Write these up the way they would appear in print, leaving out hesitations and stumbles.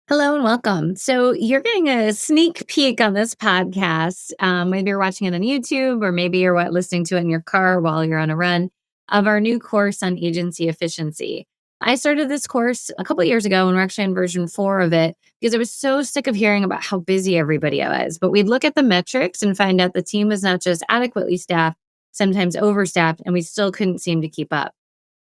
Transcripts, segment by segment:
Hello and welcome. So, you're getting a sneak peek on this podcast. Maybe you're watching it on YouTube, or maybe you're listening to it in your car while you're on a run of our new course on agency efficiency. I started this course a couple years ago, and we're actually in version 4 of it because I was so sick of hearing about how busy everybody was. But we'd look at the metrics and find out the team was not just adequately staffed, sometimes overstaffed, and we still couldn't seem to keep up.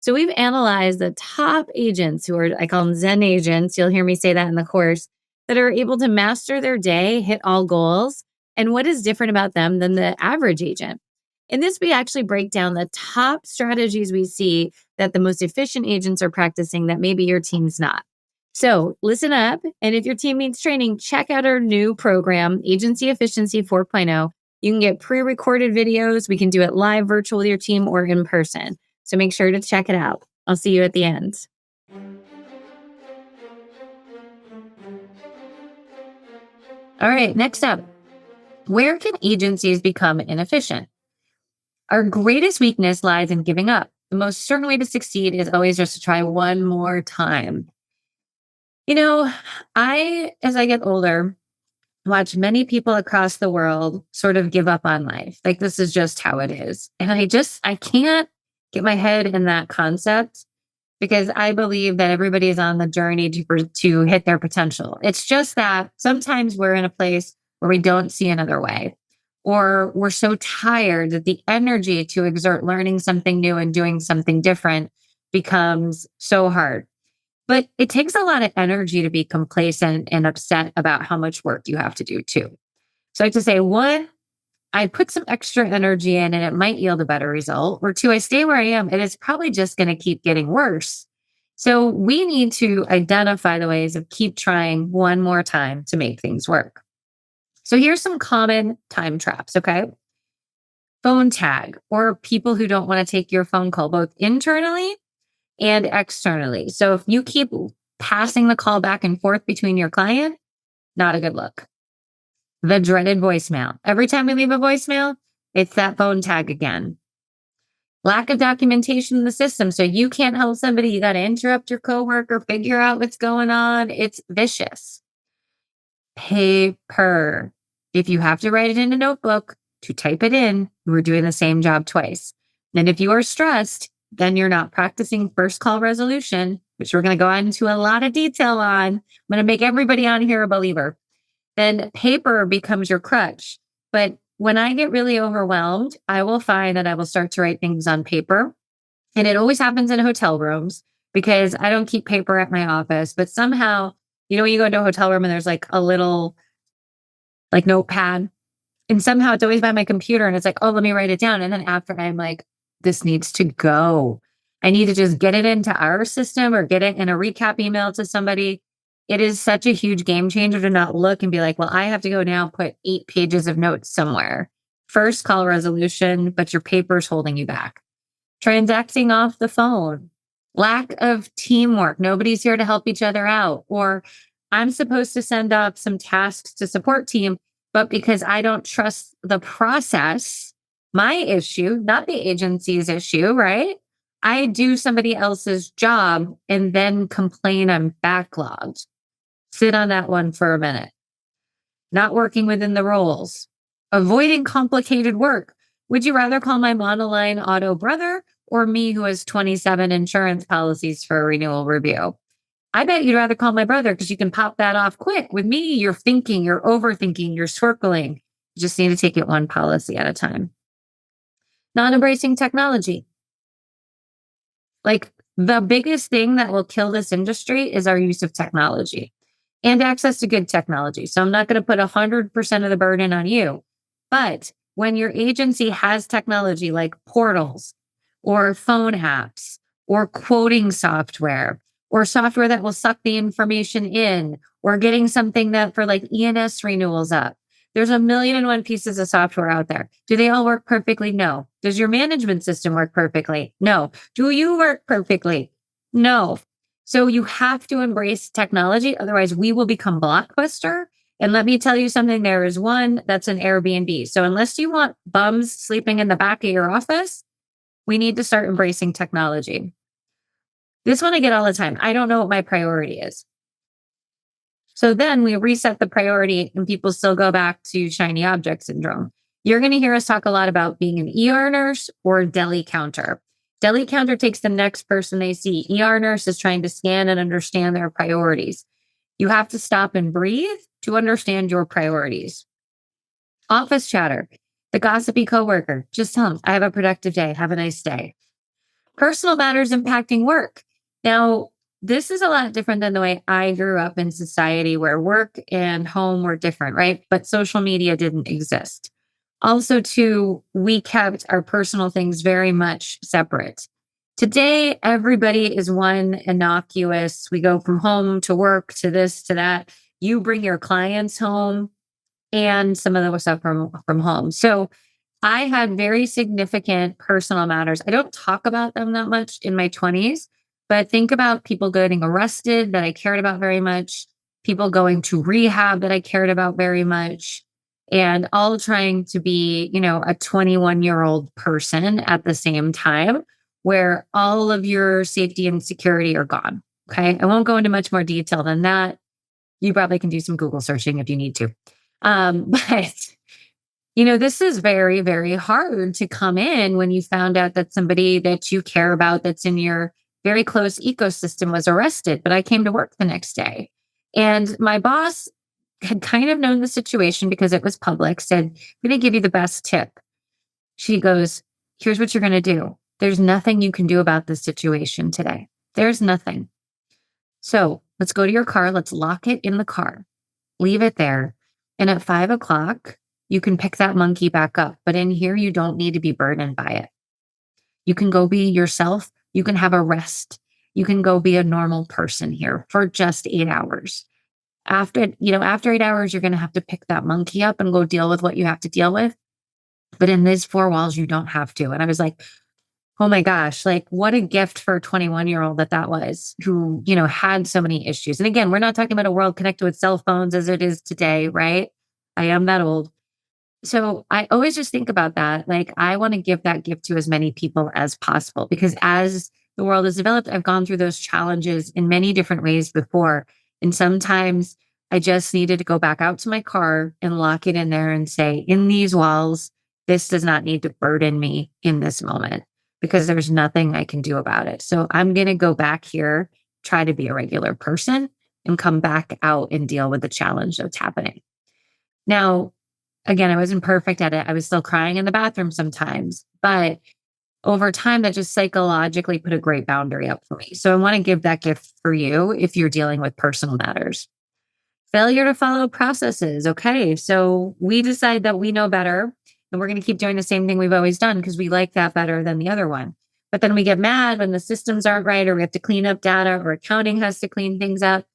So we've analyzed the top agents who are, I call them Zen agents. You'll hear me say that in the course, that are able to master their day, hit all goals, and what is different about them than the average agent. In this, we actually break down the top strategies we see that the most efficient agents are practicing that maybe your team's not. So listen up. And if your team needs training, check out our new program, Agency Efficiency 4.0. You can get pre recorded videos. We can do it live, virtual with your team, or in person. So make sure to check it out. I'll see you at the end. All right, next up, where can agencies become inefficient? Our greatest weakness lies in giving up. The most certain way to succeed is always just to try one more time. You know, as I get older, watch many people across the world sort of give up on life. Like this is just how it is. And I can't get my head in that concept because I believe that everybody is on the journey to hit their potential. It's just that sometimes we're in a place where we don't see another way, or we're so tired that the energy to exert learning something new and doing something different becomes so hard. But it takes a lot of energy to be complacent and upset about how much work you have to do too. So I have to say, one, I put some extra energy in and it might yield a better result. Or two, I stay where I am and it's probably just going to keep getting worse. So we need to identify the ways of keep trying one more time to make things work. So here's some common time traps, okay? Phone tag, or people who don't want to take your phone call, both internally and externally. So if you keep passing the call back and forth between your client, not a good look. The dreaded voicemail. Every time we leave a voicemail, it's that phone tag again. Lack of documentation in the system. So you can't help somebody. You got to interrupt your coworker, figure out what's going on. It's vicious. Paper. If you have to write it in a notebook to type it in, you are doing the same job twice. And if you are stressed, then you're not practicing first call resolution, which we're going to go into a lot of detail on. I'm going to make everybody on here a believer. Then paper becomes your crutch. But when I get really overwhelmed, I will find that I will start to write things on paper. And it always happens in hotel rooms because I don't keep paper at my office. But somehow, when you go into a hotel room and there's like a little notepad, and somehow it's always by my computer and it's like, oh, let me write it down. And then after I'm like, this needs to go. I need to just get it into our system or get it in a recap email to somebody. It is such a huge game changer to not look and be like, well, I have to go now put 8 pages of notes somewhere. First call resolution, but your paper's holding you back. Transacting off the phone. Lack of teamwork. Nobody's here to help each other out. Or I'm supposed to send off some tasks to support team, but because I don't trust the process, my issue, not the agency's issue, right? I do somebody else's job and then complain I'm backlogged. Sit on that one for a minute. Not working within the roles. Avoiding complicated work. Would you rather call my monoline auto brother or me who has 27 insurance policies for a renewal review? I bet you'd rather call my brother because you can pop that off quick. With me, you're thinking, you're overthinking, you're circling. You just need to take it one policy at a time. Not embracing technology. Like the biggest thing that will kill this industry is our use of technology and access to good technology. So I'm not going to put 100% of the burden on you. But when your agency has technology like portals or phone apps or quoting software or software that will suck the information in or getting something that for like E&S renewals up, there's 1,000,001 pieces of software out there. Do they all work perfectly? No. Does your management system work perfectly? No. Do you work perfectly? No. So you have to embrace technology. Otherwise, we will become Blockbuster. And let me tell you something. There is one that's an Airbnb. So unless you want bums sleeping in the back of your office, we need to start embracing technology. This one I get all the time. I don't know what my priority is. So then we reset the priority and people still go back to shiny object syndrome. You're going to hear us talk a lot about being an ER nurse or a deli counter. Deli counter takes the next person they see. ER nurse is trying to scan and understand their priorities. You have to stop and breathe to understand your priorities. Office chatter, the gossipy coworker. Just tell them, I have a productive day. Have a nice day. Personal matters impacting work. Now, this is a lot different than the way I grew up in society where work and home were different, right? But social media didn't exist. Also, too, we kept our personal things very much separate. Today, everybody is one innocuous. We go from home to work to this to that. You bring your clients home and some of the stuff from home. So I had very significant personal matters. I don't talk about them that much in my 20s, but think about people getting arrested that I cared about very much, people going to rehab that I cared about very much, and all trying to be, a 21-year-old person at the same time where all of your safety and security are gone. Okay. I won't go into much more detail than that. You probably can do some Google searching if you need to. But this is very, very hard to come in when you found out that somebody that you care about that's in your very close ecosystem was arrested. But I came to work the next day. And my boss had kind of known the situation because it was public, said, I'm going to give you the best tip. She goes, here's what you're going to do. There's nothing you can do about this situation today. There's nothing. So let's go to your car. Let's lock it in the car. Leave it there. And at 5:00, you can pick that monkey back up. But in here, you don't need to be burdened by it. You can go be yourself. You can have a rest. You can go be a normal person here for just 8 hours. After 8 hours, you're going to have to pick that monkey up and go deal with what you have to deal with. But in these four walls, you don't have to. And I was like, oh my gosh, like what a gift for a 21-year-old that was who, had so many issues. And again, we're not talking about a world connected with cell phones as it is today, right? I am that old. So I always just think about that. Like I want to give that gift to as many people as possible because as the world has developed, I've gone through those challenges in many different ways before. And sometimes I just needed to go back out to my car and lock it in there and say, in these walls, this does not need to burden me in this moment because there's nothing I can do about it. So I'm going to go back here, try to be a regular person and come back out and deal with the challenge that's happening. Now, again, I wasn't perfect at it. I was still crying in the bathroom sometimes, but over time, that just psychologically put a great boundary up for me. So I want to give that gift for you if you're dealing with personal matters. Failure to follow processes. Okay, so we decide that we know better and we're going to keep doing the same thing we've always done because we like that better than the other one. But then we get mad when the systems aren't right or we have to clean up data or accounting has to clean things up.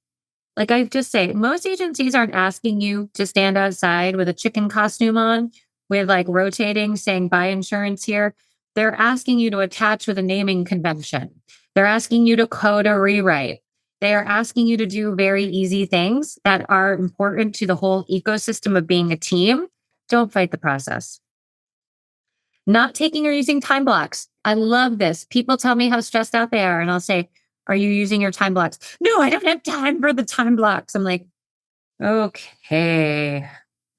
Like I just say, most agencies aren't asking you to stand outside with a chicken costume on with like rotating saying buy insurance here. They're asking you to attach with a naming convention. They're asking you to code a rewrite. They are asking you to do very easy things that are important to the whole ecosystem of being a team. Don't fight the process. Not taking or using time blocks. I love this. People tell me how stressed out they are, and I'll say, are you using your time blocks? No, I don't have time for the time blocks. I'm like, okay,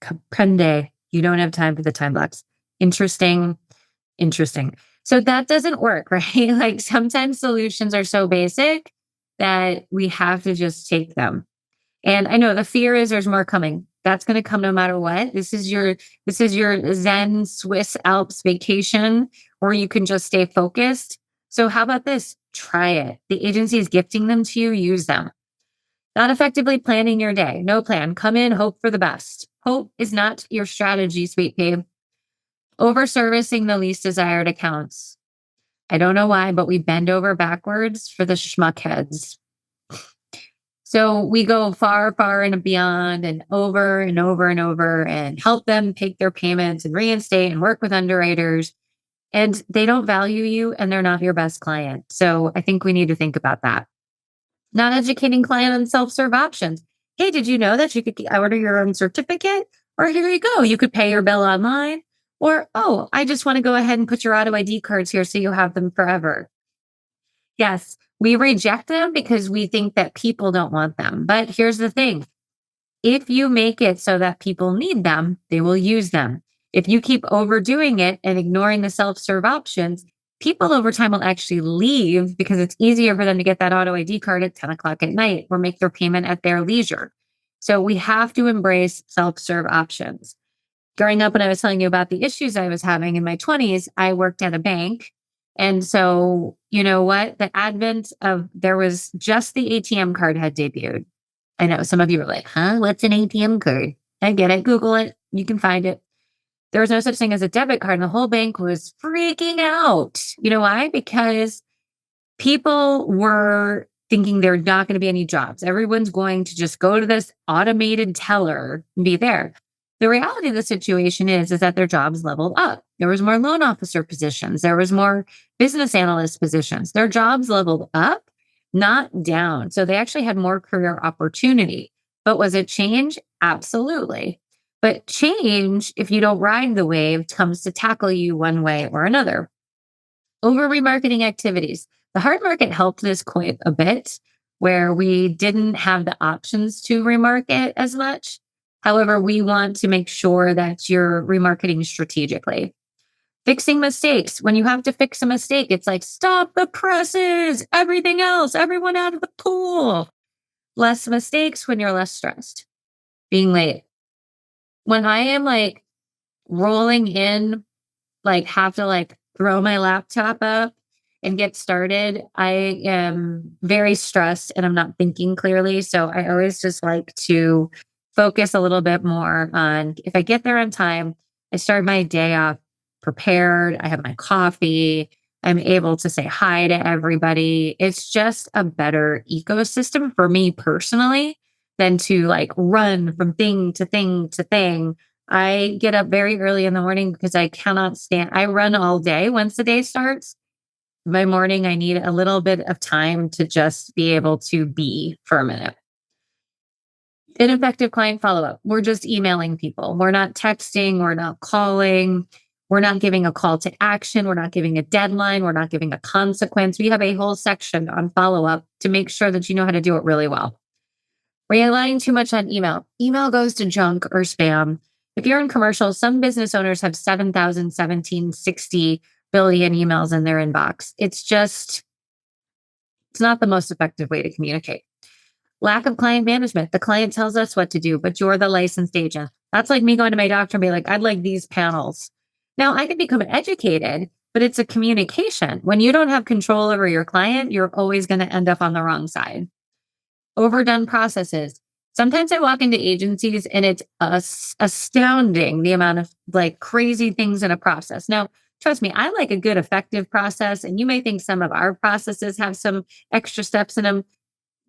comprende. You don't have time for the time blocks. Interesting. So that doesn't work, right? Like sometimes solutions are so basic that we have to just take them. And I know the fear is there's more coming. That's going to come no matter what. This is your Zen Swiss Alps vacation where you can just stay focused. So how about this? Try it. The agency is gifting them to you. Use them. Not effectively planning your day. No plan. Come in, hope for the best. Hope is not your strategy, sweet pea. Over-servicing the least desired accounts. I don't know why, but we bend over backwards for the schmuck heads. So we go far, far and beyond and over and over and over and help them take their payments and reinstate and work with underwriters. And they don't value you and they're not your best client. So I think we need to think about that. Not educating client on self-serve options. Hey, did you know that you could order your own certificate? Or here you go. You could pay your bill online. Or, oh, I just want to go ahead and put your auto ID cards here so you have them forever. Yes, we reject them because we think that people don't want them. But here's the thing. If you make it so that people need them, they will use them. If you keep overdoing it and ignoring the self serve options, people over time will actually leave because it's easier for them to get that auto ID card at 10 o'clock at night or make their payment at their leisure. So we have to embrace self serve options. Growing up, when I was telling you about the issues I was having in my 20s, I worked at a bank. And so, you know what? The advent of there was just the ATM card had debuted. I know some of you are like, huh? What's an ATM card? I get it. Google it. You can find it. There was no such thing as a debit card, and the whole bank was freaking out. You know why? Because people were thinking there are not going to be any jobs. Everyone's going to just go to this automated teller and be there. The reality of the situation is that their jobs leveled up. There was more loan officer positions. There was more business analyst positions. Their jobs leveled up, not down. So they actually had more career opportunity. But was it change? Absolutely. But change, if you don't ride the wave, comes to tackle you one way or another. Over remarketing activities. The hard market helped this quite a bit, where we didn't have the options to remarket as much. However, we want to make sure that you're remarketing strategically. Fixing mistakes. When you have to fix a mistake, it's like, stop the presses, everything else, everyone out of the pool. Less mistakes when you're less stressed. Being late. When I am like rolling in, like have to like throw my laptop up and get started, I am very stressed and I'm not thinking clearly. So I always just like to focus a little bit more on if I get there on time, I start my day off prepared. I have my coffee. I'm able to say hi to everybody. It's just a better ecosystem for me personally than to like run from thing to thing to thing. I get up very early in the morning because I cannot stand. I run all day once the day starts. My morning, I need a little bit of time to just be able to be for a minute. Ineffective client follow-up. We're just emailing people. We're not texting. We're not calling. We're not giving a call to action. We're not giving a deadline. We're not giving a consequence. We have a whole section on follow-up to make sure that you know how to do it really well. Relying too much on email. Email goes to junk or spam. If you're in commercial, some business owners have 7,1760 billion emails in their inbox. It's not the most effective way to communicate. Lack of client management. The client tells us what to do, but you're the licensed agent. That's like me going to my doctor and be like, I'd like these panels. Now I can become educated, but it's a communication. When you don't have control over your client, you're always going to end up on the wrong side. Overdone processes. Sometimes I walk into agencies and it's astounding the amount of like crazy things in a process. Now, trust me, I like a good effective process, and you may think some of our processes have some extra steps in them.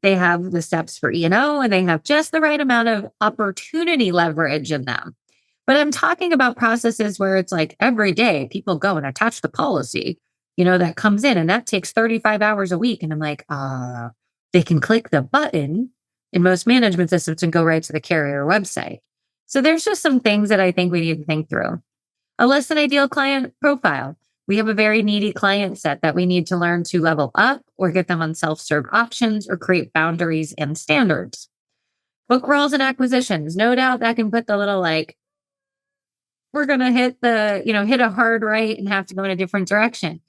They have the steps for E&O and they have just the right amount of opportunity leverage in them. But I'm talking about processes where it's like every day people go and attach the policy, that comes in and that takes 35 hours a week. And I'm like, they can click the button in most management systems and go right to the carrier website. So there's just some things that I think we need to think through. A less than ideal client profile. We have a very needy client set that we need to learn to level up or get them on self-serve options or create boundaries and standards. Book rolls and acquisitions. No doubt that can put the little like, we're going to hit a hard right and have to go in a different direction.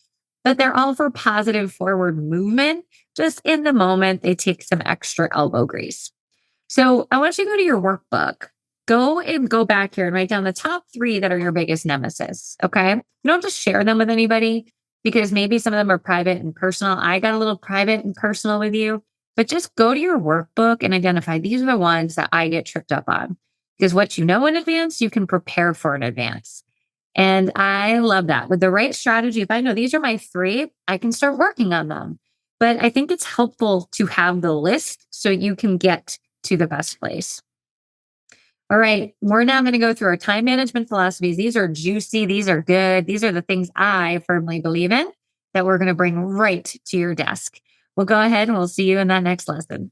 But they're all for positive forward movement. Just in the moment, they take some extra elbow grease. So I want you to go to your workbook. Go back here and write down the top 3 that are your biggest nemesis. Okay. You don't just share them with anybody because maybe some of them are private and personal. I got a little private and personal with you, but just go to your workbook and identify these are the ones that I get tripped up on, because what you know in advance, you can prepare for in advance. And I love that. With the right strategy, if I know these are my 3, I can start working on them. But I think it's helpful to have the list so you can get to the best place. All right, we're now going to go through our time management philosophies. These are juicy. These are good. These are the things I firmly believe in that we're going to bring right to your desk. We'll go ahead and we'll see you in that next lesson.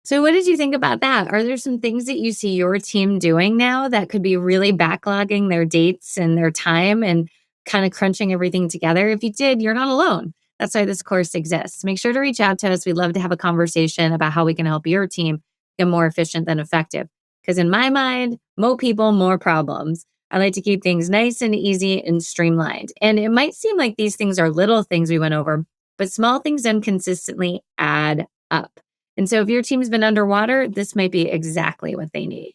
So what did you think about that? Are there some things that you see your team doing now that could be really backlogging their dates and their time and kind of crunching everything together? If you did, you're not alone. That's why this course exists. Make sure to reach out to us. We'd love to have a conversation about how we can help your team get more efficient and effective. Because in my mind, more people, more problems. I like to keep things nice and easy and streamlined. And it might seem like these things are little things we went over, but small things done consistently add up. And so if your team's been underwater, this might be exactly what they need.